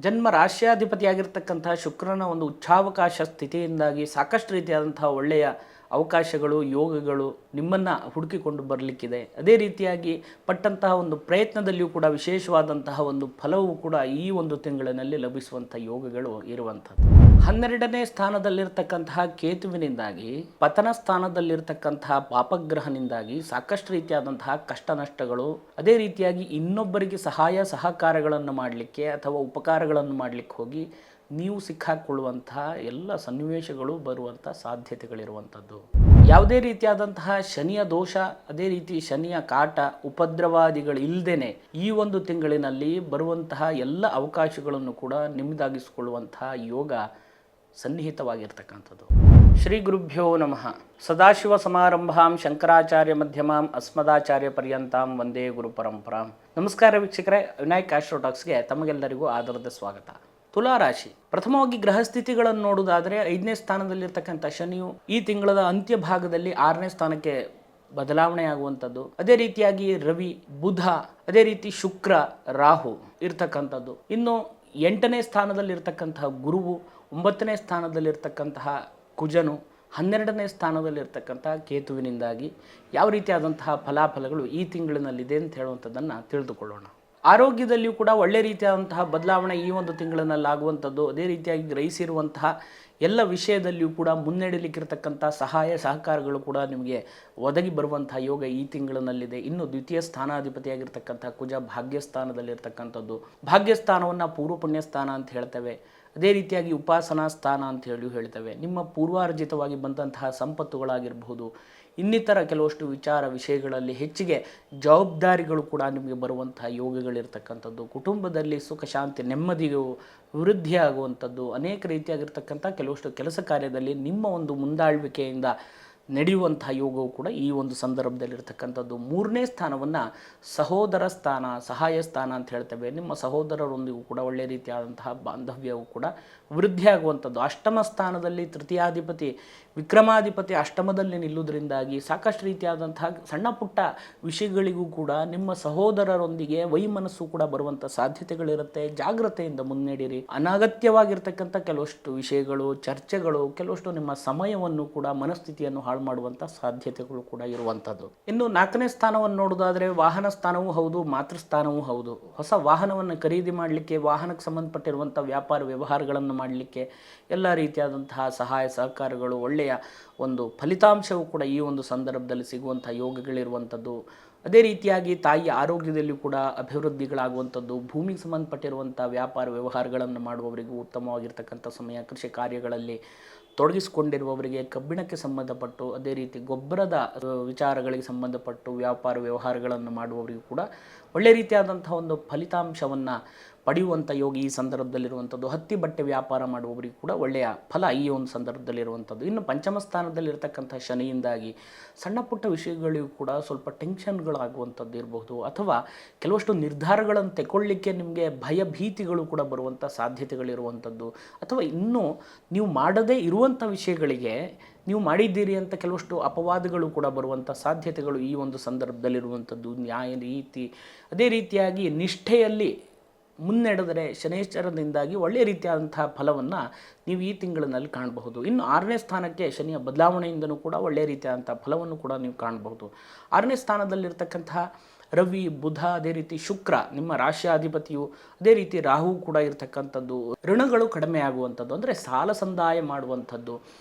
ಜನ್ಮ ರಾಶ್ಯಾಧಿಪತಿಯಾಗಿರ್ತಕ್ಕಂತಹ ಶುಕ್ರನ ಒಂದು ಉಚ್ಚಾವಕಾಶ ಸ್ಥಿತಿಯಿಂದಾಗಿ ಸಾಕಷ್ಟು ರೀತಿಯಾದಂತಹ ಒಳ್ಳೆಯ ಅವಕಾಶಗಳು ಯೋಗಗಳು ನಿಮ್ಮನ್ನು ಹುಡುಕಿಕೊಂಡು ಬರಲಿಕ್ಕಿದೆ. ಅದೇ ರೀತಿಯಾಗಿ ಪಟ್ಟಂತಹ ಒಂದು ಪ್ರಯತ್ನದಲ್ಲಿಯೂ ಕೂಡ ವಿಶೇಷವಾದಂತಹ ಒಂದು ಫಲವೂ ಕೂಡ ಈ ಒಂದು ತಿಂಗಳಿನಲ್ಲಿ ಲಭಿಸುವಂಥ ಯೋಗಗಳು ಇರುವಂಥದ್ದು. 12ನೇ ಸ್ಥಾನದಲ್ಲಿರ್ತಕ್ಕಂತಹ ಕೇತುವಿನಿಂದಾಗಿ ಪತನ ಸ್ಥಾನದಲ್ಲಿರ್ತಕ್ಕಂತಹ ಪಾಪಗ್ರಹನಿಂದಾಗಿ ಸಾಕಷ್ಟು ರೀತಿಯಾದಂತಹ ಕಷ್ಟ ನಷ್ಟಗಳು, ಅದೇ ರೀತಿಯಾಗಿ ಇನ್ನೊಬ್ಬರಿಗೆ ಸಹಾಯ ಸಹಕಾರಗಳನ್ನು ಮಾಡಲಿಕ್ಕೆ ಅಥವಾ ಉಪಕಾರಗಳನ್ನು ಮಾಡಲಿಕ್ಕೆ ಹೋಗಿ ನೀವು ಸಿಕ್ಕಾಕೊಳ್ಳುವಂತಹ ಎಲ್ಲ ಸನ್ನಿವೇಶಗಳು ಬರುವಂಥ ಸಾಧ್ಯತೆಗಳಿರುವಂಥದ್ದು. ಯಾವುದೇ ರೀತಿಯಾದಂತಹ ಶನಿಯ ದೋಷ, ಅದೇ ರೀತಿ ಶನಿಯ ಕಾಟ ಉಪದ್ರವಾದಿಗಳು ಇಲ್ಲದೇ ಈ ಒಂದು ತಿಂಗಳಿನಲ್ಲಿ ಬರುವಂತಹ ಎಲ್ಲ ಅವಕಾಶಗಳನ್ನು ಕೂಡ ನಿಮ್ಮದಾಗಿಸಿಕೊಳ್ಳುವಂತಹ ಯೋಗ ಸನ್ನಿಹಿತವಾಗಿರ್ತಕ್ಕಂಥದ್ದು. ಶ್ರೀ ಗುರುಭ್ಯೋ ನಮಃ. ಸದಾಶಿವ ಸಮಾರಂಭಾಂ ಶಂಕರಾಚಾರ್ಯ ಮಧ್ಯಮಾಂ ಅಸ್ಮದಾಚಾರ್ಯ ಪರ್ಯಂತಾಂ ವಂದೇ ಗುರು ಪರಂಪರಾಂ. ನಮಸ್ಕಾರ ವೀಕ್ಷಕರೇ, ವಿನಾಯಕ್ ಆಸ್ಟ್ರೋಟಾಕ್ಸ್ಗೆ ತಮಗೆಲ್ಲರಿಗೂ ಆದರದ ಸ್ವಾಗತ. ತುಲಾರಾಶಿ, ಪ್ರಥಮವಾಗಿ ಗ್ರಹ ಸ್ಥಿತಿಗಳನ್ನು ನೋಡುವುದಾದರೆ 5ನೇ ಸ್ಥಾನದಲ್ಲಿರ್ತಕ್ಕಂಥ ಶನಿಯು ಈ ತಿಂಗಳ ಅಂತ್ಯ ಭಾಗದಲ್ಲಿ 6ನೇ ಸ್ಥಾನಕ್ಕೆ ಬದಲಾವಣೆ ಆಗುವಂಥದ್ದು. ಅದೇ ರೀತಿಯಾಗಿ ರವಿ, ಬುಧ, ಅದೇ ರೀತಿ ಶುಕ್ರ, ರಾಹು ಇರ್ತಕ್ಕಂಥದ್ದು. ಇನ್ನು 8ನೇ ಸ್ಥಾನದಲ್ಲಿರ್ತಕ್ಕಂತಹ ಗುರುವು, 9ನೇ ಸ್ಥಾನದಲ್ಲಿರ್ತಕ್ಕಂತಹ ಕುಜನು, 12ನೇ ಸ್ಥಾನದಲ್ಲಿರ್ತಕ್ಕಂತಹ ಕೇತುವಿನಿಂದಾಗಿ ಯಾವ ರೀತಿಯಾದಂತಹ ಫಲಾಫಲಗಳು ಈ ತಿಂಗಳಿನಲ್ಲಿದೆ ಅಂತ ಹೇಳುವಂಥದ್ದನ್ನು ತಿಳಿದುಕೊಳ್ಳೋಣ. ಆರೋಗ್ಯದಲ್ಲಿಯೂ ಕೂಡ ಒಳ್ಳೆ ರೀತಿಯಾದಂತಹ ಬದಲಾವಣೆ ಈ ಒಂದು ತಿಂಗಳಿನಲ್ಲಿ ಆಗುವಂಥದ್ದು. ಅದೇ ರೀತಿಯಾಗಿ ಗ್ರಹಿಸಿರುವಂತಹ ಎಲ್ಲ ವಿಷಯದಲ್ಲಿಯೂ ಕೂಡ ಮುನ್ನಡೆಯಲಿಕ್ಕಿರ್ತಕ್ಕಂಥ ಸಹಾಯ ಸಹಕಾರಗಳು ಕೂಡ ನಿಮಗೆ ಒದಗಿ ಬರುವಂತಹ ಯೋಗ ಈ ತಿಂಗಳಿನಲ್ಲಿದೆ. ಇನ್ನು ದ್ವಿತೀಯ ಸ್ಥಾನಾಧಿಪತಿಯಾಗಿರ್ತಕ್ಕಂಥ ಕುಜ ಭಾಗ್ಯಸ್ಥಾನದಲ್ಲಿರ್ತಕ್ಕಂಥದ್ದು. ಭಾಗ್ಯಸ್ಥಾನವನ್ನು ಪೂರ್ವ ಪುಣ್ಯ ಸ್ಥಾನ ಅಂತ ಹೇಳ್ತೇವೆ. ಅದೇ ರೀತಿಯಾಗಿ ಉಪಾಸನಾ ಸ್ಥಾನ ಅಂತ ಹೇಳ್ತೇವೆ. ನಿಮ್ಮ ಪೂರ್ವಾರ್ಜಿತವಾಗಿ ಬಂದಂತಹ ಸಂಪತ್ತುಗಳಾಗಿರಬಹುದು, ಇನ್ನಿತರ ಕೆಲವಷ್ಟು ವಿಷಯಗಳಲ್ಲಿ ಹೆಚ್ಚಿಗೆ ಜವಾಬ್ದಾರಿಗಳು ಕೂಡ ನಿಮಗೆ ಬರುವಂತಹ ಯೋಗಗಳಿರ್ತಕ್ಕಂಥದ್ದು. ಕುಟುಂಬದಲ್ಲಿ ಸುಖ ಶಾಂತಿ ನೆಮ್ಮದಿಯು ವೃದ್ಧಿಯಾಗುವಂಥದ್ದು. ಅನೇಕ ರೀತಿಯಾಗಿರ್ತಕ್ಕಂಥ ಕೆಲವಷ್ಟು ಕೆಲಸ ಕಾರ್ಯದಲ್ಲಿ ನಿಮ್ಮ ಒಂದು ಮುಂದಾಳ್ವಿಕೆಯಿಂದ ನಡೆಯುವಂತಹ ಯೋಗವು ಕೂಡ ಈ ಒಂದು ಸಂದರ್ಭದಲ್ಲಿರ್ತಕ್ಕಂಥದ್ದು. 3ನೇ ಸ್ಥಾನವನ್ನು ಸಹೋದರ ಸ್ಥಾನ, ಸಹಾಯ ಸ್ಥಾನ ಅಂತ ಹೇಳ್ತೇವೆ. ನಿಮ್ಮ ಸಹೋದರರೊಂದಿಗೂ ಕೂಡ ಒಳ್ಳೆಯ ರೀತಿಯಾದಂತಹ ಬಾಂಧವ್ಯವು ಕೂಡ ವೃದ್ಧಿಯಾಗುವಂಥದ್ದು. ಅಷ್ಟಮ ಸ್ಥಾನದಲ್ಲಿ ತೃತೀಯಾಧಿಪತಿ ವಿಕ್ರಮಾಧಿಪತಿ ಅಷ್ಟಮದಲ್ಲಿ ನಿಲ್ಲುವುದರಿಂದಾಗಿ ಸಾಕಷ್ಟು ರೀತಿಯಾದಂತಹ ಸಣ್ಣ ಪುಟ್ಟ ವಿಷಯಗಳಿಗೂ ಕೂಡ ನಿಮ್ಮ ಸಹೋದರರೊಂದಿಗೆ ವೈಮನಸ್ಸು ಕೂಡ ಬರುವಂಥ ಸಾಧ್ಯತೆಗಳಿರುತ್ತೆ. ಜಾಗ್ರತೆಯಿಂದ ಮುನ್ನಡೆಯಿರಿ. ಅನಗತ್ಯವಾಗಿರ್ತಕ್ಕಂಥ ಕೆಲವಷ್ಟು ವಿಷಯಗಳು, ಚರ್ಚೆಗಳು, ಕೆಲವಷ್ಟು ನಿಮ್ಮ ಸಮಯವನ್ನು ಕೂಡ ಮನಸ್ಥಿತಿಯನ್ನು ಹಾಳು ಮಾಡುವಂಥ ಸಾಧ್ಯತೆಗಳು ಕೂಡ ಇರುವಂಥದ್ದು. ಇನ್ನು 4ನೇ ಸ್ಥಾನವನ್ನು ನೋಡೋದಾದರೆ ವಾಹನ ಸ್ಥಾನವೂ ಹೌದು, ಮಾತೃಸ್ಥಾನವೂ ಹೌದು. ಹೊಸ ವಾಹನವನ್ನು ಖರೀದಿ ಮಾಡಲಿಕ್ಕೆ, ವಾಹನಕ್ಕೆ ಸಂಬಂಧಪಟ್ಟಿರುವಂಥ ವ್ಯಾಪಾರ ವ್ಯವಹಾರಗಳನ್ನು ಮಾಡಲಿಕ್ಕೆ ಎಲ್ಲ ರೀತಿಯಾದಂತಹ ಸಹಾಯ ಸಹಕಾರಗಳು, ಒಳ್ಳೆಯ ಒಂದು ಫಲಿತಾಂಶವು ಕೂಡ ಈ ಒಂದು ಸಂದರ್ಭದಲ್ಲಿ ಸಿಗುವಂಥ ಯೋಗಗಳಿರುವಂಥದ್ದು. ಅದೇ ರೀತಿಯಾಗಿ ತಾಯಿಯ ಆರೋಗ್ಯದಲ್ಲಿ ಕೂಡ ಅಭಿವೃದ್ಧಿಗಳಾಗುವಂಥದ್ದು. ಭೂಮಿಗೆ ಸಂಬಂಧಪಟ್ಟಿರುವಂಥ ವ್ಯಾಪಾರ ವ್ಯವಹಾರಗಳನ್ನು ಮಾಡುವವರಿಗೂ ಉತ್ತಮವಾಗಿರ್ತಕ್ಕಂಥ ಸಮಯ. ಕೃಷಿ ಕಾರ್ಯಗಳಲ್ಲಿ ತೊಡಗಿಸಿಕೊಂಡಿರುವವರಿಗೆ, ಕಬ್ಬಿಣಕ್ಕೆ ಸಂಬಂಧಪಟ್ಟು, ಅದೇ ರೀತಿ ಗೊಬ್ಬರದ ವಿಚಾರಗಳಿಗೆ ಸಂಬಂಧಪಟ್ಟು ವ್ಯಾಪಾರ ವ್ಯವಹಾರಗಳನ್ನು ಮಾಡುವವರಿಗೂ ಕೂಡ ಒಳ್ಳೆ ರೀತಿಯಾದಂಥ ಒಂದು ಫಲಿತಾಂಶವನ್ನು ಪಡೆಯುವಂಥ ಯೋಗ ಈ ಸಂದರ್ಭದಲ್ಲಿರುವಂಥದ್ದು. ಹತ್ತಿ ಬಟ್ಟೆ ವ್ಯಾಪಾರ ಮಾಡುವವರಿಗೂ ಕೂಡ ಒಳ್ಳೆಯ ಫಲ ಈ ಒಂದು ಸಂದರ್ಭದಲ್ಲಿರುವಂಥದ್ದು. ಇನ್ನು ಪಂಚಮ ಸ್ಥಾನದಲ್ಲಿರ್ತಕ್ಕಂಥ ಶನಿಯಿಂದಾಗಿ ಸಣ್ಣ ಪುಟ್ಟ ವಿಷಯಗಳಿಗೂ ಕೂಡ ಸ್ವಲ್ಪ ಟೆನ್ಷನ್ಗಳಾಗುವಂಥದ್ದು ಇರಬಹುದು, ಅಥವಾ ಕೆಲವಷ್ಟು ನಿರ್ಧಾರಗಳನ್ನು ತೆಗೊಳ್ಳಿಕ್ಕೆ ನಿಮಗೆ ಭಯ ಭೀತಿಗಳು ಕೂಡ ಬರುವಂಥ ಸಾಧ್ಯತೆಗಳಿರುವಂಥದ್ದು, ಅಥವಾ ಇನ್ನೂ ನೀವು ಮಾಡದೇ ಇರುವಂಥ ವಿಷಯಗಳಿಗೆ ನೀವು ಮಾಡಿದ್ದೀರಿ ಅಂತ ಕೆಲವಷ್ಟು ಅಪವಾದಗಳು ಕೂಡ ಬರುವಂಥ ಸಾಧ್ಯತೆಗಳು ಈ ಒಂದು ಸಂದರ್ಭದಲ್ಲಿರುವಂಥದ್ದು. ನ್ಯಾಯ ರೀತಿ, ಅದೇ ರೀತಿಯಾಗಿ ನಿಷ್ಠೆಯಲ್ಲಿ ಮುನ್ನಡೆದರೆ ಶನೇಶ್ವರದಿಂದಾಗಿ ಒಳ್ಳೆಯ ರೀತಿಯಾದಂತಹ ಫಲವನ್ನು ನೀವು ಈ ತಿಂಗಳಿನಲ್ಲಿ ಕಾಣಬಹುದು. ಇನ್ನು 6ನೇ ಸ್ಥಾನಕ್ಕೆ ಶನಿಯ ಬದಲಾವಣೆಯಿಂದನೂ ಕೂಡ ಒಳ್ಳೆಯ ರೀತಿಯಾದಂಥ ಫಲವನ್ನು ಕೂಡ ನೀವು ಕಾಣಬಹುದು. 6ನೇ ಸ್ಥಾನದಲ್ಲಿರ್ತಕ್ಕಂತಹ ರವಿ, ಬುಧ, ಅದೇ ರೀತಿ ಶುಕ್ರ ನಿಮ್ಮ ರಾಶ್ಯಾಧಿಪತಿಯು, ಅದೇ ರೀತಿ ರಾಹು ಕೂಡ ಇರತಕ್ಕಂಥದ್ದು. ಋಣಗಳು ಕಡಿಮೆ ಆಗುವಂಥದ್ದು, ಅಂದರೆ ಸಾಲ ಸಂದಾಯ ಮಾಡುವಂಥದ್ದು,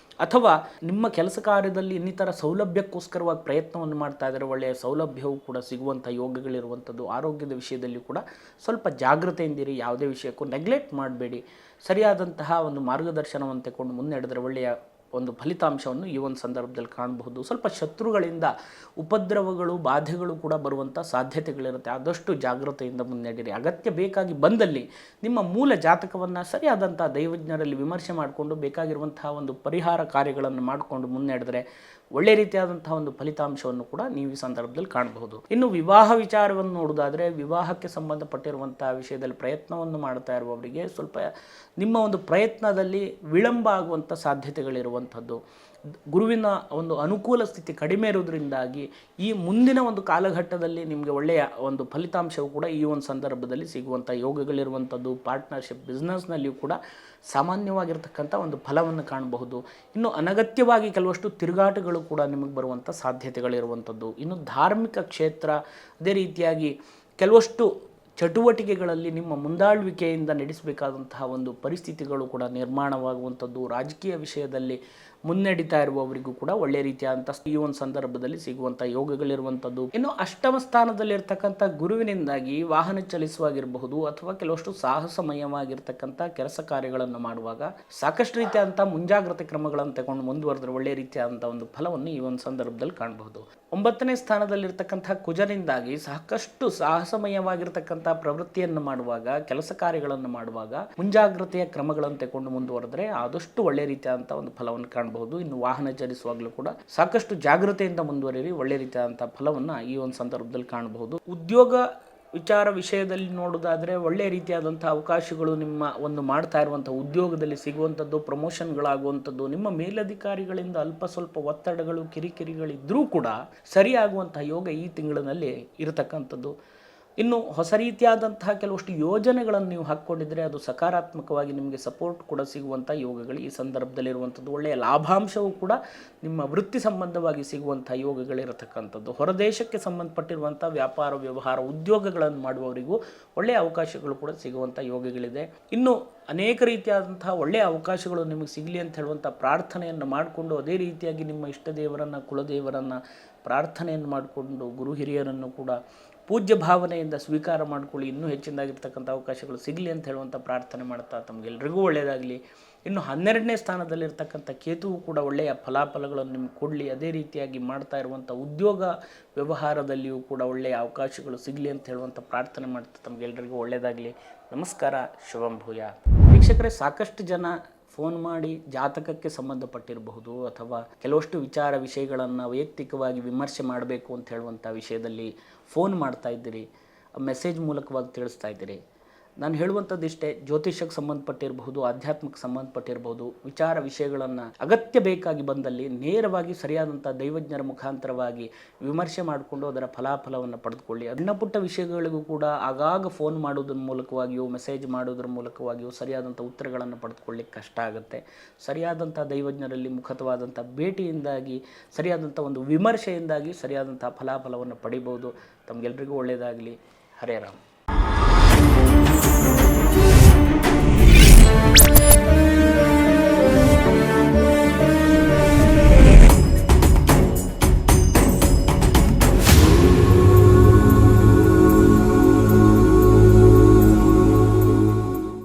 ಅಥವಾ ನಿಮ್ಮ ಕೆಲಸ ಕಾರ್ಯದಲ್ಲಿ ಇನ್ನಿತರ ಸೌಲಭ್ಯಕ್ಕೋಸ್ಕರವಾಗಿ ಪ್ರಯತ್ನವನ್ನು ಮಾಡ್ತಾ ಇದ್ದರೆ ಒಳ್ಳೆಯ ಸೌಲಭ್ಯವೂ ಕೂಡ ಸಿಗುವಂಥ ಯೋಗಗಳಿರುವಂಥದ್ದು. ಆರೋಗ್ಯದ ವಿಷಯದಲ್ಲಿ ಕೂಡ ಸ್ವಲ್ಪ ಜಾಗೃತೆಯಿಂದಿರಿ. ಯಾವುದೇ ವಿಷಯಕ್ಕೂ ನೆಗ್ಲೆಕ್ಟ್ ಮಾಡಬೇಡಿ. ಸರಿಯಾದಂತಹ ಒಂದು ಮಾರ್ಗದರ್ಶನವನ್ನು ತೆಗೆದುಕೊಂಡು ಮುನ್ನಡೆದರೆ ಒಳ್ಳೆಯ ಒಂದು ಫಲಿತಾಂಶವನ್ನು ಈ ಒಂದು ಸಂದರ್ಭದಲ್ಲಿ ಕಾಣಬಹುದು. ಸ್ವಲ್ಪ ಶತ್ರುಗಳಿಂದ ಉಪದ್ರವಗಳು, ಬಾಧೆಗಳು ಕೂಡ ಬರುವಂಥ ಸಾಧ್ಯತೆಗಳಿರುತ್ತೆ. ಆದಷ್ಟು ಜಾಗೃತೆಯಿಂದ ಮುನ್ನಡೆಯಿರಿ. ಅಗತ್ಯ ಬೇಕಾಗಿ ಬಂದಲ್ಲಿ ನಿಮ್ಮ ಮೂಲ ಜಾತಕವನ್ನು ಸರಿಯಾದಂಥ ದೈವಜ್ಞರಲ್ಲಿ ವಿಮರ್ಶೆ ಮಾಡಿಕೊಂಡು ಬೇಕಾಗಿರುವಂತಹ ಒಂದು ಪರಿಹಾರ ಕಾರ್ಯಗಳನ್ನು ಮಾಡಿಕೊಂಡು ಮುನ್ನಡೆದರೆ ಒಳ್ಳೆ ರೀತಿಯಾದಂತಹ ಒಂದು ಫಲಿತಾಂಶವನ್ನು ಕೂಡ ನೀವು ಈ ಸಂದರ್ಭದಲ್ಲಿ ಕಾಣಬಹುದು. ಇನ್ನು ವಿವಾಹ ವಿಚಾರವನ್ನು ನೋಡೋದಾದರೆ, ವಿವಾಹಕ್ಕೆ ಸಂಬಂಧಪಟ್ಟಿರುವಂತಹ ವಿಷಯದಲ್ಲಿ ಪ್ರಯತ್ನವನ್ನು ಮಾಡ್ತಾ ಇರುವವರಿಗೆ ಸ್ವಲ್ಪ ನಿಮ್ಮ ಒಂದು ಪ್ರಯತ್ನದಲ್ಲಿ ವಿಳಂಬ ಆಗುವಂಥ ಸಾಧ್ಯತೆಗಳಿರುವಂಥದ್ದು. ಗುರುವಿನ ಒಂದು ಅನುಕೂಲ ಸ್ಥಿತಿ ಕಡಿಮೆ ಇರೋದ್ರಿಂದಾಗಿ ಈ ಮುಂದಿನ ಒಂದು ಕಾಲಘಟ್ಟದಲ್ಲಿ ನಿಮಗೆ ಒಳ್ಳೆಯ ಒಂದು ಫಲಿತಾಂಶವು ಕೂಡ ಈ ಒಂದು ಸಂದರ್ಭದಲ್ಲಿ ಸಿಗುವಂಥ ಯೋಗಗಳಿರುವಂಥದ್ದು. ಪಾರ್ಟ್ನರ್ಶಿಪ್ ಬಿಸ್ನೆಸ್ನಲ್ಲಿಯೂ ಕೂಡ ಸಾಮಾನ್ಯವಾಗಿರ್ತಕ್ಕಂಥ ಒಂದು ಫಲವನ್ನು ಕಾಣಬಹುದು. ಇನ್ನು ಅನಗತ್ಯವಾಗಿ ಕೆಲವಷ್ಟು ತಿರುಗಾಟಗಳು ಕೂಡ ನಿಮಗೆ ಬರುವಂಥ ಸಾಧ್ಯತೆಗಳಿರುವಂಥದ್ದು. ಇನ್ನು ಧಾರ್ಮಿಕ ಕ್ಷೇತ್ರ, ಅದೇ ರೀತಿಯಾಗಿ ಕೆಲವಷ್ಟು ಚಟುವಟಿಕೆಗಳಲ್ಲಿ ನಿಮ್ಮ ಮುಂದಾಳುವಿಕೆಯಿಂದ ನಡೆಸಬೇಕಾದಂತಹ ಒಂದು ಪರಿಸ್ಥಿತಿಗಳು ಕೂಡ ನಿರ್ಮಾಣವಾಗುವಂಥದ್ದು. ರಾಜಕೀಯ ವಿಷಯದಲ್ಲಿ ಮುನ್ನಡೀತಾ ಇರುವವರಿಗೂ ಕೂಡ ಒಳ್ಳೆಯ ರೀತಿಯಾದಂಥ ಈ ಒಂದು ಸಂದರ್ಭದಲ್ಲಿ ಸಿಗುವಂಥ ಯೋಗಗಳಿರುವಂಥದ್ದು. ಇನ್ನು ಅಷ್ಟಮ ಸ್ಥಾನದಲ್ಲಿರ್ತಕ್ಕಂಥ ಗುರುವಿನಿಂದಾಗಿ ವಾಹನ ಚಲಿಸುವಾಗಿರಬಹುದು ಅಥವಾ ಕೆಲವಷ್ಟು ಸಾಹಸಮಯವಾಗಿರ್ತಕ್ಕಂಥ ಕೆಲಸ ಕಾರ್ಯಗಳನ್ನು ಮಾಡುವಾಗ ಸಾಕಷ್ಟು ರೀತಿಯಾದಂಥ ಮುಂಜಾಗ್ರತೆ ಕ್ರಮಗಳನ್ನು ತಗೊಂಡು ಮುಂದುವರೆದ್ರೆ ಒಳ್ಳೆಯ ರೀತಿಯಾದಂಥ ಒಂದು ಫಲವನ್ನು ಈ ಒಂದು ಸಂದರ್ಭದಲ್ಲಿ ಕಾಣಬಹುದು. 9ನೇ ಸ್ಥಾನದಲ್ಲಿರ್ತಕ್ಕಂಥ ಕುಜನಿಂದಾಗಿ ಸಾಕಷ್ಟು ಸಾಹಸಮಯವಾಗಿರ್ತಕ್ಕಂಥ ಪ್ರವೃತ್ತಿಯನ್ನು ಮಾಡುವಾಗ, ಕೆಲಸ ಕಾರ್ಯಗಳನ್ನು ಮಾಡುವಾಗ ಮುಂಜಾಗ್ರತೆಯ ಕ್ರಮಗಳನ್ನು ತಗೊಂಡು ಮುಂದುವರೆದ್ರೆ ಆದಷ್ಟು ಒಳ್ಳೆ ರೀತಿಯಾದಂಥ ಒಂದು ಫಲವನ್ನು ಕಾಣಬಹುದು. ಇನ್ನು ವಾಹನ ಚಲಿಸುವಾಗಲೂ ಕೂಡ ಸಾಕಷ್ಟು ಜಾಗೃತೆಯಿಂದ ಮುಂದುವರಿರಿ, ಒಳ್ಳೆ ರೀತಿಯಾದಂಥ ಫಲವನ್ನು ಈ ಒಂದು ಸಂದರ್ಭದಲ್ಲಿ ಕಾಣಬಹುದು. ಉದ್ಯೋಗ ವಿಚಾರ ವಿಷಯದಲ್ಲಿ ನೋಡೋದಾದರೆ ಒಳ್ಳೆಯ ರೀತಿಯಾದಂಥ ಅವಕಾಶಗಳು ನಿಮ್ಮ ಒಂದು ಮಾಡ್ತಾ ಇರುವಂಥ ಉದ್ಯೋಗದಲ್ಲಿ ಸಿಗುವಂಥದ್ದು, ಪ್ರಮೋಷನ್ಗಳಾಗುವಂಥದ್ದು, ನಿಮ್ಮ ಮೇಲಧಿಕಾರಿಗಳಿಂದ ಅಲ್ಪ ಸ್ವಲ್ಪ ಒತ್ತಡಗಳು ಕಿರಿಕಿರಿಗಳಿದ್ದರೂ ಕೂಡ ಸರಿಯಾಗುವಂಥ ಯೋಗ ಈ ತಿಂಗಳಿನಲ್ಲಿ ಇರತಕ್ಕಂಥದ್ದು. ಇನ್ನು ಹೊಸ ರೀತಿಯಾದಂತಹ ಕೆಲವಷ್ಟು ಯೋಜನೆಗಳನ್ನು ನೀವು ಹಾಕ್ಕೊಂಡಿದ್ರೆ ಅದು ಸಕಾರಾತ್ಮಕವಾಗಿ ನಿಮಗೆ ಸಪೋರ್ಟ್ ಕೂಡ ಸಿಗುವಂಥ ಯೋಗಗಳು ಈ ಸಂದರ್ಭದಲ್ಲಿರುವಂಥದ್ದು. ಒಳ್ಳೆಯ ಲಾಭಾಂಶವೂ ಕೂಡ ನಿಮ್ಮ ವೃತ್ತಿ ಸಂಬಂಧವಾಗಿ ಸಿಗುವಂಥ ಯೋಗಗಳಿರತಕ್ಕಂಥದ್ದು. ಹೊರದೇಶಕ್ಕೆ ಸಂಬಂಧಪಟ್ಟಿರುವಂಥ ವ್ಯಾಪಾರ ವ್ಯವಹಾರ ಉದ್ಯೋಗಗಳನ್ನು ಮಾಡುವವರಿಗೂ ಒಳ್ಳೆಯ ಅವಕಾಶಗಳು ಕೂಡ ಸಿಗುವಂಥ ಯೋಗಗಳಿದೆ. ಇನ್ನು ಅನೇಕ ರೀತಿಯಾದಂತಹ ಒಳ್ಳೆಯ ಅವಕಾಶಗಳು ನಿಮಗೆ ಸಿಗಲಿ ಅಂತ ಹೇಳುವಂಥ ಪ್ರಾರ್ಥನೆಯನ್ನು ಮಾಡಿಕೊಂಡು, ಅದೇ ರೀತಿಯಾಗಿ ನಿಮ್ಮ ಇಷ್ಟ ದೇವರನ್ನು, ಕುಲದೇವರನ್ನು ಪ್ರಾರ್ಥನೆಯನ್ನು ಮಾಡಿಕೊಂಡು, ಗುರು ಹಿರಿಯರನ್ನು ಕೂಡ ಪೂಜ್ಯ ಭಾವನೆಯಿಂದ ಸ್ವೀಕಾರ ಮಾಡಿಕೊಳ್ಳಿ. ಇನ್ನೂ ಹೆಚ್ಚಿನದಾಗಿರ್ತಕ್ಕಂಥ ಅವಕಾಶಗಳು ಸಿಗಲಿ ಅಂತ ಹೇಳುವಂಥ ಪ್ರಾರ್ಥನೆ ಮಾಡ್ತಾ ತಮಗೆಲ್ಲರಿಗೂ ಒಳ್ಳೆಯದಾಗಲಿ. ಇನ್ನು 12ನೇ ಸ್ಥಾನದಲ್ಲಿರ್ತಕ್ಕಂಥ ಕೇತುವು ಕೂಡ ಒಳ್ಳೆಯ ಫಲಾಫಲಗಳನ್ನು ನಿಮಗೆ ಕೊಡಲಿ. ಅದೇ ರೀತಿಯಾಗಿ ಮಾಡ್ತಾ ಇರುವಂಥ ಉದ್ಯೋಗ ವ್ಯವಹಾರದಲ್ಲಿಯೂ ಕೂಡ ಒಳ್ಳೆಯ ಅವಕಾಶಗಳು ಸಿಗಲಿ ಅಂತ ಹೇಳುವಂಥ ಪ್ರಾರ್ಥನೆ ಮಾಡ್ತಾ ತಮಗೆಲ್ಲರಿಗೂ ಒಳ್ಳೆಯದಾಗಲಿ. ನಮಸ್ಕಾರ. ಶುಭಂ ಭೂಯಾತ್. ವೀಕ್ಷಕರೇ, ಸಾಕಷ್ಟು ಜನ ಫೋನ್ ಮಾಡಿ ಜಾತಕಕ್ಕೆ ಸಂಬಂಧಪಟ್ಟಿರಬಹುದು ಅಥವಾ ಕೆಲವಷ್ಟು ವಿಷಯಗಳನ್ನು ವೈಯಕ್ತಿಕವಾಗಿ ವಿಮರ್ಶೆ ಮಾಡಬೇಕು ಅಂತ ಹೇಳುವಂಥ ವಿಷಯದಲ್ಲಿ ಫೋನ್ ಮಾಡ್ತಾ ಇದ್ದೀರಿ, ಮೆಸೇಜ್ ಮೂಲಕವಾಗಿ ತಿಳಿಸ್ತಾ ಇದ್ದೀರಿ. ನಾನು ಹೇಳುವಂಥದ್ದು ಇಷ್ಟೇ, ಜ್ಯೋತಿಷಕ್ಕೆ ಸಂಬಂಧಪಟ್ಟಿರಬಹುದು, ಆಧ್ಯಾತ್ಮಕ್ಕೆ ಸಂಬಂಧಪಟ್ಟಿರಬಹುದು ವಿಷಯಗಳನ್ನು ಅಗತ್ಯ ಬೇಕಾಗಿ ಬಂದಲ್ಲಿ ನೇರವಾಗಿ ಸರಿಯಾದಂಥ ದೈವಜ್ಞರ ಮುಖಾಂತರವಾಗಿ ವಿಮರ್ಶೆ ಮಾಡಿಕೊಂಡು ಅದರ ಫಲಾಫಲವನ್ನು ಪಡೆದುಕೊಳ್ಳಿ. ಸಣ್ಣ ಪುಟ್ಟ ವಿಷಯಗಳಿಗೂ ಕೂಡ ಆಗಾಗ ಫೋನ್ ಮಾಡೋದ್ರ ಮೂಲಕವಾಗಿಯೋ ಮೆಸೇಜ್ ಮಾಡೋದ್ರ ಮೂಲಕವಾಗಿಯೋ ಸರಿಯಾದಂಥ ಉತ್ತರಗಳನ್ನು ಪಡೆದುಕೊಳ್ಳಿಕ್ಕೆ ಕಷ್ಟ ಆಗುತ್ತೆ. ಸರಿಯಾದಂಥ ದೈವಜ್ಞರಲ್ಲಿ ಮುಖತವಾದಂಥ ಭೇಟಿಯಿಂದಾಗಿ, ಸರಿಯಾದಂಥ ಒಂದು ವಿಮರ್ಶೆಯಿಂದಾಗಿ ಸರಿಯಾದಂಥ ಫಲಾಫಲವನ್ನು ಪಡಿಬೋದು. ತಮಗೆಲ್ಲರಿಗೂ ಒಳ್ಳೆಯದಾಗಲಿ. ಹರೇ ರಾಮ್.